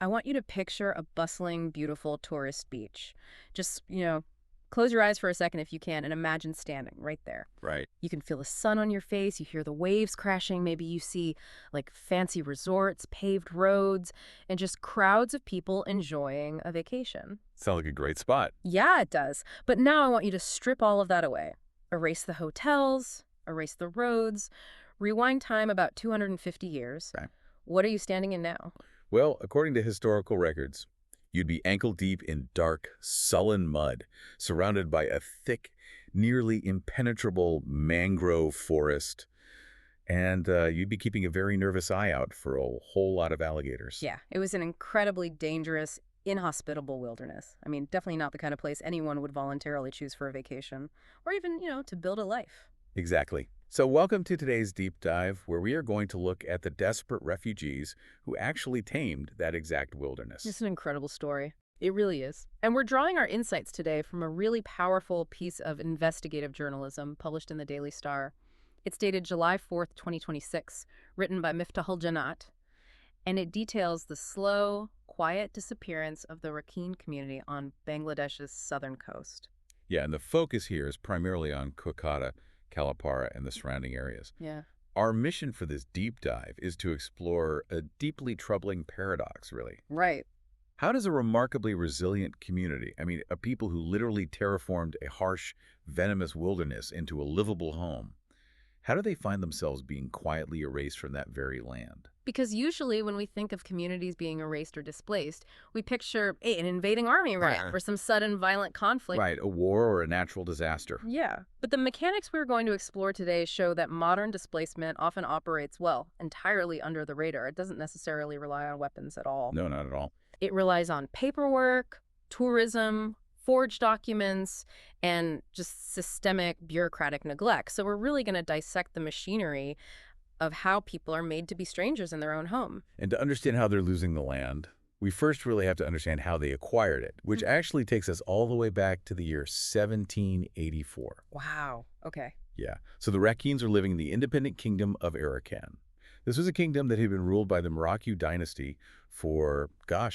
I want you to picture a bustling, beautiful tourist beach. Just, close your eyes for a second if you can and imagine standing right there. Right. You can feel the sun on your face, you hear the waves crashing, maybe you see like fancy resorts, paved roads, and just crowds of people enjoying a vacation. Sounds like a great spot. Yeah, it does. But now I want you to strip all of that away. Erase the hotels, erase the roads, rewind time about 250 years. Right. What are you standing in now? Well, according to historical records, you'd be ankle-deep in dark, sullen mud, surrounded by a thick, nearly impenetrable mangrove forest, and you'd be keeping a very nervous eye out for a whole lot of alligators. Yeah, it was an incredibly dangerous, inhospitable wilderness. I mean, definitely not the kind of place anyone would voluntarily choose for a vacation, or even, to build a life. Exactly. So welcome to today's deep dive, where we are going to look at the desperate refugees who actually tamed that exact wilderness. It's an incredible story. It really is. And we're drawing our insights today from a really powerful piece of investigative journalism published in the Daily Star. It's dated July 4th, 2026, written by Miftahul Janat, and it details the slow, quiet disappearance of the Rakhine community on Bangladesh's southern coast. Yeah, and the focus here is primarily on Kuakata, Kalapara, and the surrounding areas. Yeah. Our mission for this deep dive is to explore a deeply troubling paradox, really. Right. How does a remarkably resilient community, a people who literally terraformed a harsh, venomous wilderness into a livable home, how do they find themselves being quietly erased from that very land? Because usually when we think of communities being erased or displaced, we picture an invading army, right? Or some sudden violent conflict. Right, a war or a natural disaster. Yeah. But the mechanics we're going to explore today show that modern displacement often operates, entirely under the radar. It doesn't necessarily rely on weapons at all. No, not at all. It relies on paperwork, tourism, forged documents, and just systemic bureaucratic neglect. So we're really going to dissect the machinery of how people are made to be strangers in their own home. And to understand how they're losing the land, we first really have to understand how they acquired it, which actually takes us all the way back to the year 1784. Wow. Okay. Yeah. So the Rakhines are living in the independent kingdom of Arakan. This was a kingdom that had been ruled by the Morocco dynasty for,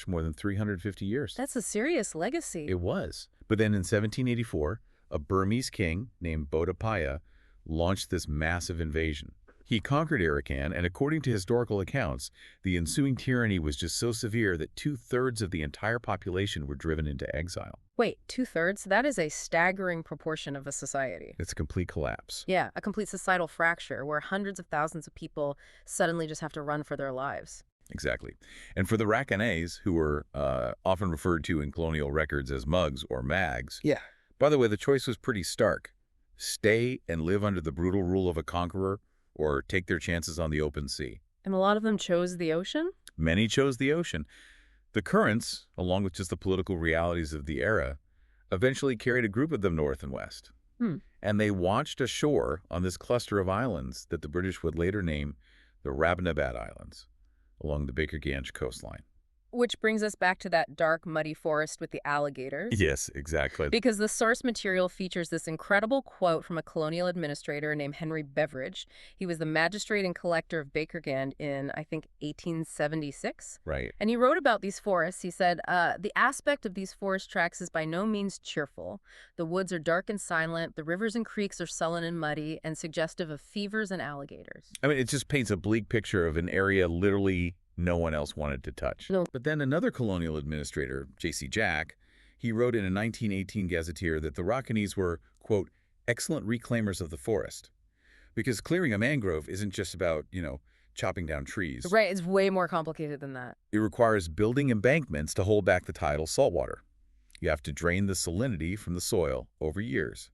more than 350 years. That's a serious legacy. It was. But then in 1784, a Burmese king named Bodapaya launched this massive invasion. He conquered Arakan, and according to historical accounts, the ensuing tyranny was just so severe that 2/3 of the entire population were driven into exile. Wait, 2/3? That is a staggering proportion of a society. It's a complete collapse. Yeah, a complete societal fracture where hundreds of thousands of people suddenly just have to run for their lives. Exactly. And for the Rakhines, who were often referred to in colonial records as mugs or mags, Yeah. by the way, the choice was pretty stark. Stay and live under the brutal rule of a conqueror, or take their chances on the open sea. And a lot of them chose the ocean? Many chose the ocean. The currents, along with just the political realities of the era, eventually carried a group of them north and west. And they watched ashore on this cluster of islands that the British would later name the Rabinabad Islands, along the Baker Ganj coastline. Which brings us back to that dark, muddy forest with the alligators. Yes, exactly. Because the source material features this incredible quote from a colonial administrator named Henry Beveridge. He was the magistrate and collector of Bakergand in, I think, 1876. Right. And he wrote about these forests. He said, the aspect of these forest tracks is by no means cheerful. The woods are dark and silent. The rivers and creeks are sullen and muddy and suggestive of fevers and alligators. It just paints a bleak picture of an area literally no one else wanted to touch. No. But then another colonial administrator, J.C. Jack, he wrote in a 1918 gazetteer that the Rakhines were, quote, excellent reclaimers of the forest. Because clearing a mangrove isn't just about, chopping down trees. Right, it's way more complicated than that. It requires building embankments to hold back the tidal saltwater. You have to drain the salinity from the soil over years.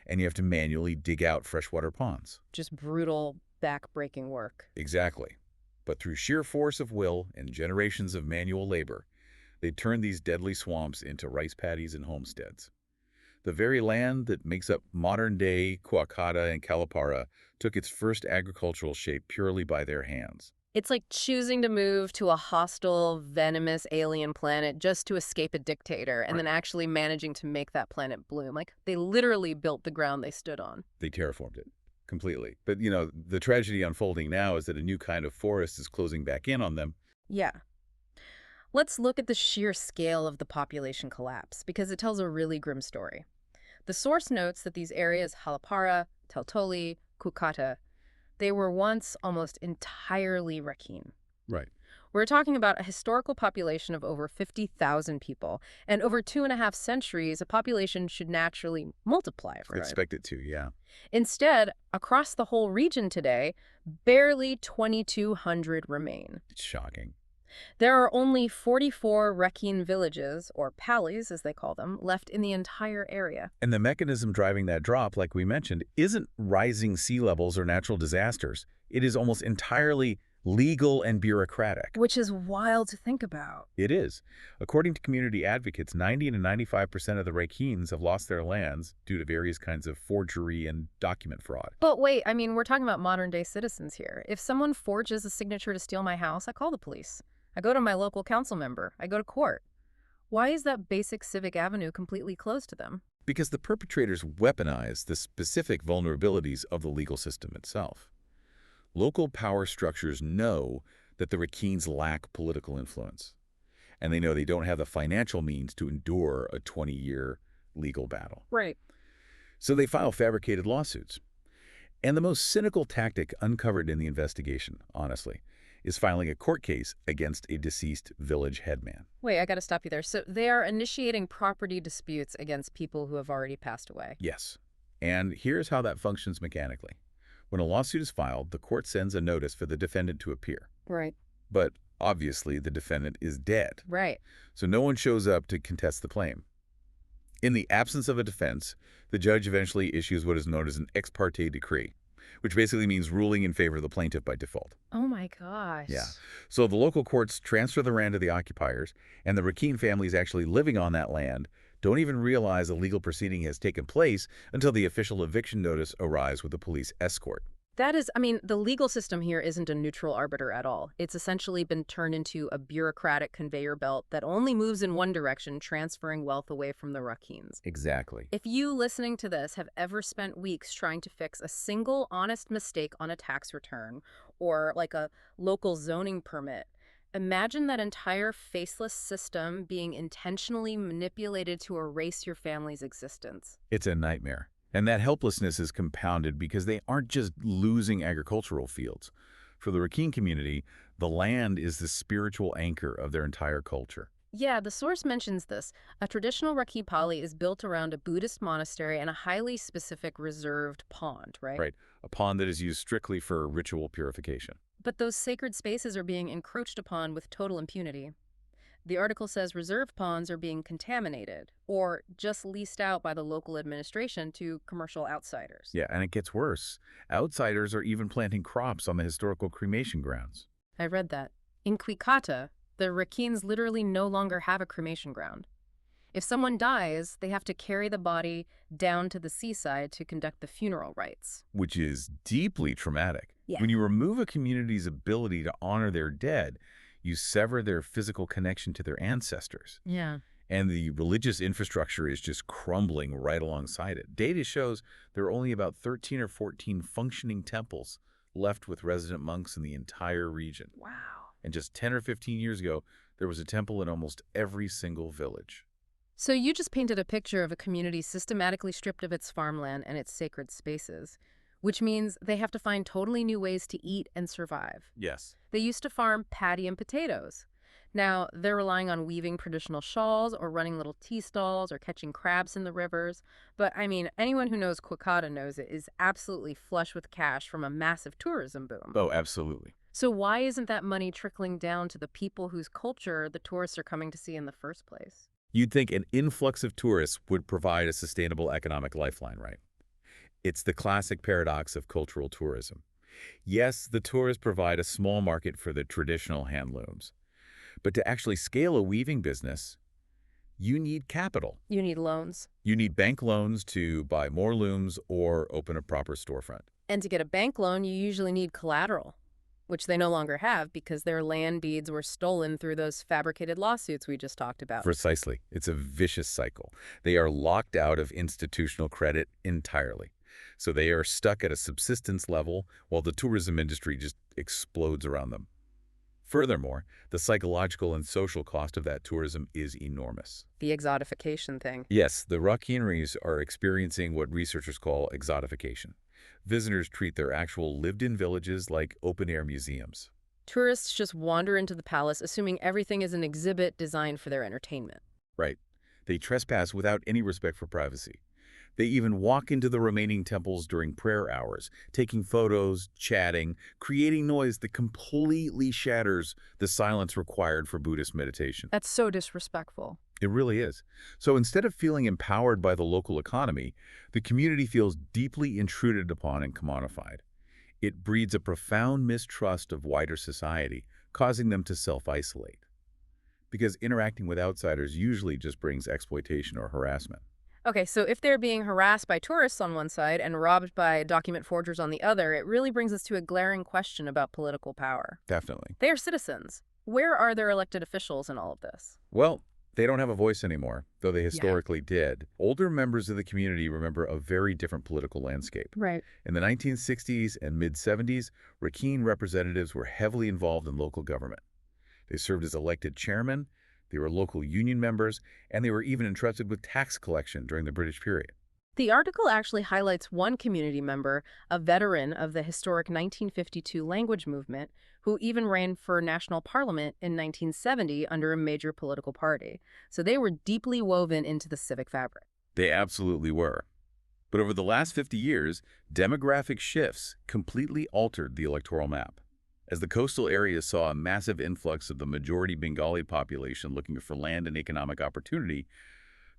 And you have to manually dig out freshwater ponds. Just brutal, back-breaking work. Exactly. But through sheer force of will and generations of manual labor, they turned these deadly swamps into rice paddies and homesteads. The very land that makes up modern-day Kuakata and Kalapara took its first agricultural shape purely by their hands. It's like choosing to move to a hostile, venomous alien planet just to escape a dictator and then actually managing to make that planet bloom. Like, they literally built the ground they stood on. They terraformed it. Completely. But, the tragedy unfolding now is that a new kind of forest is closing back in on them. Yeah. Let's look at the sheer scale of the population collapse, because it tells a really grim story. The source notes that these areas, Halapara, Teltoli, Kuakata, they were once almost entirely Rakhine. Right. We're talking about a historical population of over 50,000 people, and over 2.5 centuries, a population should naturally multiply, right? Expect it to, yeah. Instead, across the whole region today, barely 2,200 remain. It's shocking. There are only 44 Rakhine villages, or pallies as they call them, left in the entire area. And the mechanism driving that drop, like we mentioned, isn't rising sea levels or natural disasters. It is almost entirely legal and bureaucratic. Which is wild to think about. It is. According to community advocates, 90 to 95% of the Rakhines have lost their lands due to various kinds of forgery and document fraud. But wait, I mean, we're talking about modern-day citizens here. If someone forges a signature to steal my house, I call the police. I go to my local council member. I go to court. Why is that basic civic avenue completely closed to them? Because the perpetrators weaponize the specific vulnerabilities of the legal system itself. Local power structures know that the Rakhines lack political influence, and they know they don't have the financial means to endure a 20-year legal battle. Right. So they file fabricated lawsuits. And the most cynical tactic uncovered in the investigation, honestly, is filing a court case against a deceased village headman. Wait, I gotta stop you there. So they are initiating property disputes against people who have already passed away. Yes. And here's how that functions mechanically. When a lawsuit is filed, the court sends a notice for the defendant to appear. Right. But obviously, the defendant is dead. Right. So no one shows up to contest the claim. In the absence of a defense, the judge eventually issues what is known as an ex parte decree, which basically means ruling in favor of the plaintiff by default. Oh my gosh. Yeah. So the local courts transfer the land to the occupiers, and the Rakhine families actually living on that land don't even realize a legal proceeding has taken place until the official eviction notice arrives with a police escort. That is, I mean, the legal system here isn't a neutral arbiter at all. It's essentially been turned into a bureaucratic conveyor belt that only moves in one direction, transferring wealth away from the Rakhines. Exactly. If you listening to this have ever spent weeks trying to fix a single honest mistake on a tax return or like a local zoning permit, imagine that entire faceless system being intentionally manipulated to erase your family's existence. It's a nightmare. And that helplessness is compounded because they aren't just losing agricultural fields. For the Rakhine community, the land is the spiritual anchor of their entire culture. Yeah, the source mentions this. A traditional Rakhine pali is built around a Buddhist monastery and a highly specific reserved pond, right? Right. A pond that is used strictly for ritual purification. But those sacred spaces are being encroached upon with total impunity. The article says reserve ponds are being contaminated or just leased out by the local administration to commercial outsiders. Yeah, and it gets worse. Outsiders are even planting crops on the historical cremation grounds. I read that. In Kuakata, the Rakhines literally no longer have a cremation ground. If someone dies, they have to carry the body down to the seaside to conduct the funeral rites. Which is deeply traumatic. Yeah. When you remove a community's ability to honor their dead, you sever their physical connection to their ancestors. Yeah. And the religious infrastructure is just crumbling right alongside it. Data shows there are only about 13 or 14 functioning temples left with resident monks in the entire region. Wow. And just 10 or 15 years ago, there was a temple in almost every single village. So you just painted a picture of a community systematically stripped of its farmland and its sacred spaces, which means they have to find totally new ways to eat and survive. Yes. They used to farm paddy and potatoes. Now, they're relying on weaving traditional shawls or running little tea stalls or catching crabs in the rivers. But, I mean, anyone who knows Kuakata knows it is absolutely flush with cash from a massive tourism boom. Oh, absolutely. So why isn't that money trickling down to the people whose culture the tourists are coming to see in the first place? You'd think an influx of tourists would provide a sustainable economic lifeline, right? It's the classic paradox of cultural tourism. Yes, the tourists provide a small market for the traditional handlooms. But to actually scale a weaving business, you need capital. You need loans. You need bank loans to buy more looms or open a proper storefront. And to get a bank loan, you usually need collateral, which they no longer have because their land deeds were stolen through those fabricated lawsuits we just talked about. Precisely. It's a vicious cycle. They are locked out of institutional credit entirely. So they are stuck at a subsistence level while the tourism industry just explodes around them. Furthermore, the psychological and social cost of that tourism is enormous. The exotification thing. Yes, the Rakhineries are experiencing what researchers call exotification. Visitors treat their actual lived-in villages like open-air museums. Tourists just wander into the palace assuming everything is an exhibit designed for their entertainment. Right. They trespass without any respect for privacy. They even walk into the remaining temples during prayer hours, taking photos, chatting, creating noise that completely shatters the silence required for Buddhist meditation. That's so disrespectful. It really is. So instead of feeling empowered by the local economy, the community feels deeply intruded upon and commodified. It breeds a profound mistrust of wider society, causing them to self-isolate. Because interacting with outsiders usually just brings exploitation or harassment. Okay, so if they're being harassed by tourists on one side and robbed by document forgers on the other, it really brings us to a glaring question about political power. Definitely. They are citizens. Where are their elected officials in all of this? Well, they don't have a voice anymore, though they historically did. Older members of the community remember a very different political landscape. Right. In the 1960s and mid-70s, Rakhine representatives were heavily involved in local government. They served as elected chairmen, they were local union members, and they were even entrusted with tax collection during the British period. The article actually highlights one community member, a veteran of the historic 1952 language movement, who even ran for national parliament in 1970 under a major political party. So they were deeply woven into the civic fabric. They absolutely were. But over the last 50 years, demographic shifts completely altered the electoral map. As the coastal areas saw a massive influx of the majority Bengali population looking for land and economic opportunity,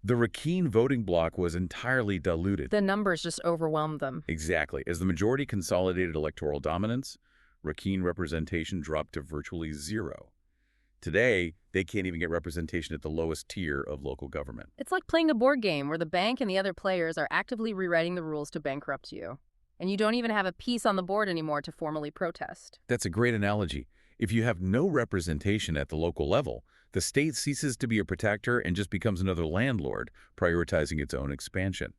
the Rakhine voting bloc was entirely diluted. The numbers just overwhelmed them. Exactly. As the majority consolidated electoral dominance, Rakhine representation dropped to virtually zero. Today, they can't even get representation at the lowest tier of local government. It's like playing a board game where the bank and the other players are actively rewriting the rules to bankrupt you. And you don't even have a piece on the board anymore to formally protest. That's a great analogy. If you have no representation at the local level, the state ceases to be a protector and just becomes another landlord, prioritizing its own expansion.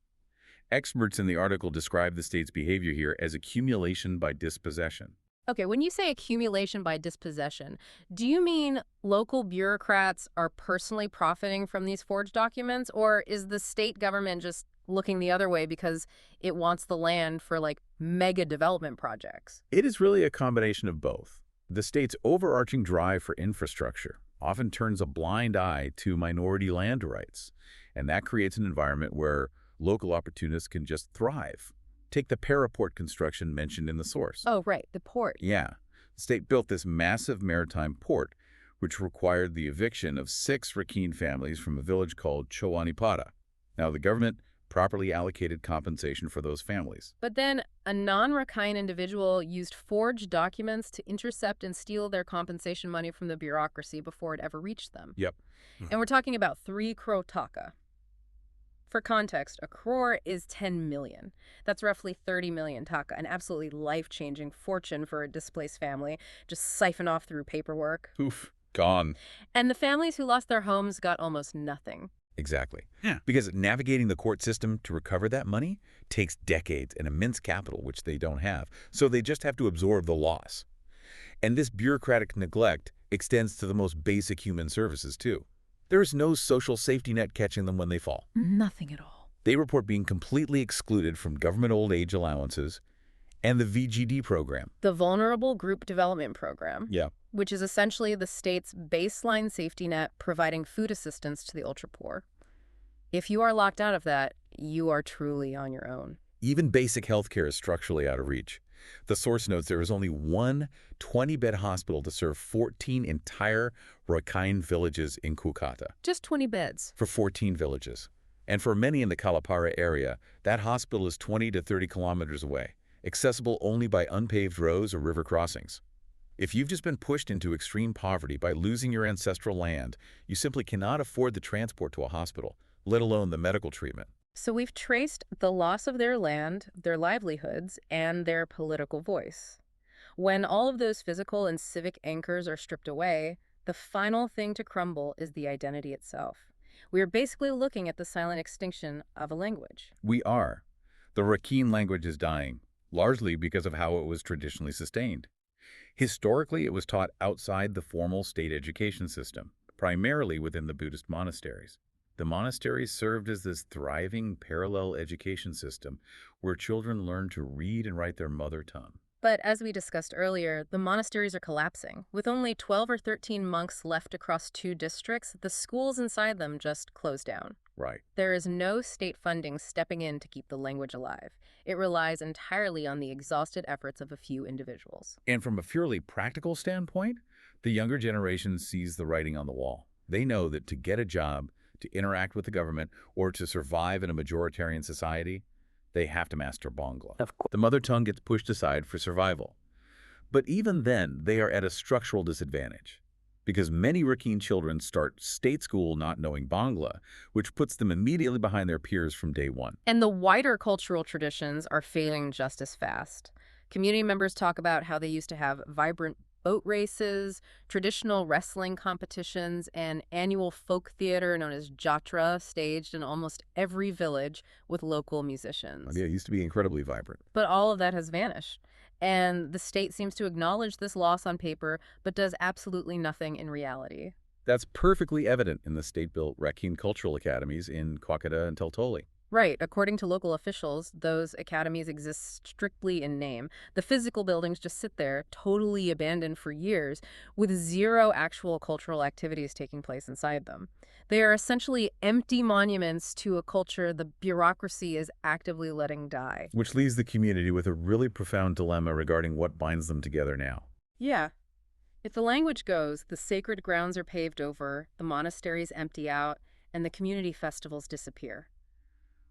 Experts in the article describe the state's behavior here as accumulation by dispossession. Okay, when you say accumulation by dispossession, do you mean local bureaucrats are personally profiting from these forged documents, or is the state government just looking the other way because it wants the land for, like, mega development projects? It is really a combination of both. The state's overarching drive for infrastructure often turns a blind eye to minority land rights, and that creates an environment where local opportunists can just thrive. Take the Paraport construction mentioned in the source. Oh, right, the port. Yeah. The state built this massive maritime port, which required the eviction of 6 Rakhine families from a village called Chowanipata. Now, the government properly allocated compensation for those families. But then a non-Rakhine individual used forged documents to intercept and steal their compensation money from the bureaucracy before it ever reached them. Yep. And we're talking about 3 crore taka. For context, a crore is 10 million. That's roughly 30 million taka, an absolutely life-changing fortune for a displaced family, just siphoned off through paperwork. Oof. Gone. And the families who lost their homes got almost nothing. Exactly. Yeah. Because navigating the court system to recover that money takes decades and immense capital, which they don't have. So they just have to absorb the loss. And this bureaucratic neglect extends to the most basic human services, too. There is no social safety net catching them when they fall. Nothing at all. They report being completely excluded from government old age allowances and the VGD program. The Vulnerable Group Development Program. Yeah. Which is essentially the state's baseline safety net providing food assistance to the ultra-poor. If you are locked out of that, you are truly on your own. Even basic health care is structurally out of reach. The source notes there is only one 20-bed hospital to serve 14 entire Rakhine villages in Kuakata. Just 20 beds. For 14 villages. And for many in the Kalapara area, that hospital is 20 to 30 kilometers away, accessible only by unpaved roads or river crossings. If you've just been pushed into extreme poverty by losing your ancestral land, you simply cannot afford the transport to a hospital, let alone the medical treatment. So we've traced the loss of their land, their livelihoods, and their political voice. When all of those physical and civic anchors are stripped away, the final thing to crumble is the identity itself. We are basically looking at the silent extinction of a language. We are. The Rakhine language is dying, largely because of how it was traditionally sustained. Historically, it was taught outside the formal state education system, primarily within the Buddhist monasteries. The monasteries served as this thriving parallel education system where children learned to read and write their mother tongue. But as we discussed earlier, the monasteries are collapsing. With only 12 or 13 monks left across 2 districts, the schools inside them just closed down. Right. There is no state funding stepping in to keep the language alive. It relies entirely on the exhausted efforts of a few individuals. And from a purely practical standpoint, the younger generation sees the writing on the wall. They know that to get a job, to interact with the government, or to survive in a majoritarian society, they have to master Bangla. Of course. The mother tongue gets pushed aside for survival. But even then, they are at a structural disadvantage because many Rakhine children start state school not knowing Bangla, which puts them immediately behind their peers from day one. And the wider cultural traditions are fading just as fast. Community members talk about how they used to have vibrant boat races, traditional wrestling competitions, and annual folk theater known as jatra staged in almost every village with local musicians. Yeah, it used to be incredibly vibrant. But all of that has vanished. And the state seems to acknowledge this loss on paper, but does absolutely nothing in reality. That's perfectly evident in the state-built Rakhine cultural academies in Kuakata and Teltoli. Right. According to local officials, those academies exist strictly in name. The physical buildings just sit there, totally abandoned for years, with zero actual cultural activities taking place inside them. They are essentially empty monuments to a culture the bureaucracy is actively letting die. Which leaves the community with a really profound dilemma regarding what binds them together now. Yeah. If the language goes, the sacred grounds are paved over, the monasteries empty out, and the community festivals disappear.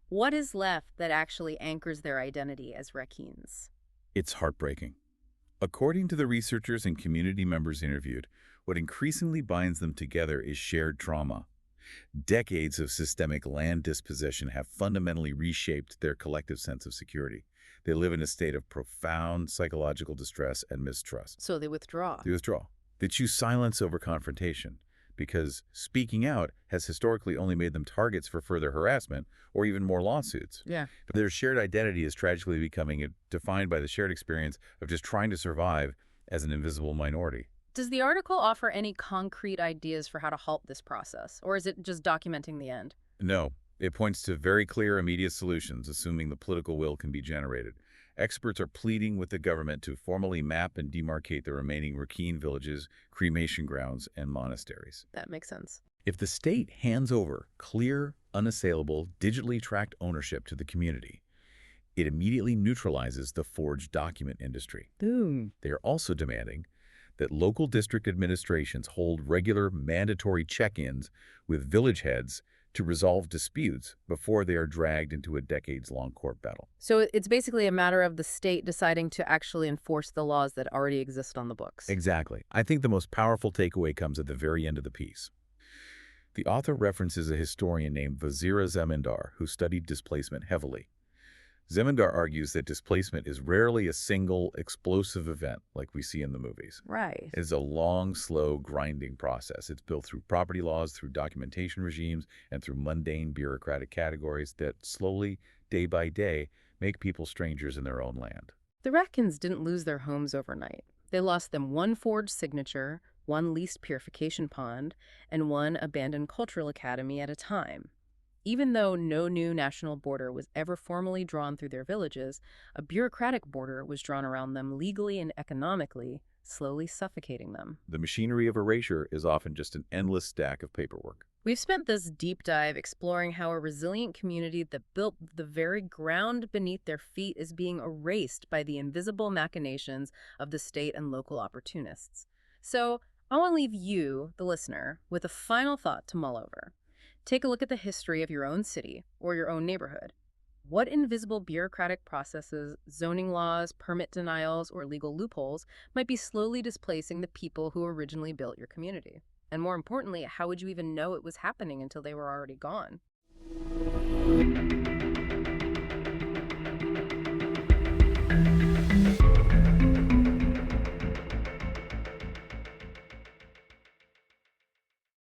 What is left that actually anchors their identity as Rakhines? It's heartbreaking. According to the researchers and community members interviewed, what increasingly binds them together is shared trauma. Decades of systemic land dispossession have fundamentally reshaped their collective sense of security. They live in a state of profound psychological distress and mistrust. So they withdraw. They withdraw. They choose silence over confrontation because speaking out has historically only made them targets for further harassment or even more lawsuits. Yeah. But their shared identity is tragically becoming defined by the shared experience of just trying to survive as an invisible minority. Does the article offer any concrete ideas for how to halt this process, or is it just documenting the end? No, it points to very clear immediate solutions, assuming the political will can be generated. Experts are pleading with the government to formally map and demarcate the remaining Rakhine villages, cremation grounds, and monasteries. That makes sense. If the state hands over clear, unassailable, digitally tracked ownership to the community, it immediately neutralizes the forged document industry. Boom. They are also demanding that local district administrations hold regular mandatory check-ins with village heads to resolve disputes before they are dragged into a decades-long court battle. So it's basically a matter of the state deciding to actually enforce the laws that already exist on the books. Exactly. I think the most powerful takeaway comes at the very end of the piece. The author references a historian named Vazira Zemindar who studied displacement heavily. Zemindar argues that displacement is rarely a single, explosive event like we see in the movies. Right. It is a long, slow, grinding process. It's built through property laws, through documentation regimes, and through mundane bureaucratic categories that slowly, day by day, make people strangers in their own land. The Rakhines didn't lose their homes overnight. They lost them one forged signature, one leased purification pond, and one abandoned cultural academy at a time. Even though no new national border was ever formally drawn through their villages, a bureaucratic border was drawn around them legally and economically, slowly suffocating them. The machinery of erasure is often just an endless stack of paperwork. We've spent this deep dive exploring how a resilient community that built the very ground beneath their feet is being erased by the invisible machinations of the state and local opportunists. So I want to leave you, the listener, with a final thought to mull over. Take a look at the history of your own city or your own neighborhood. What invisible bureaucratic processes, zoning laws, permit denials, or legal loopholes might be slowly displacing the people who originally built your community? And more importantly, how would you even know it was happening until they were already gone?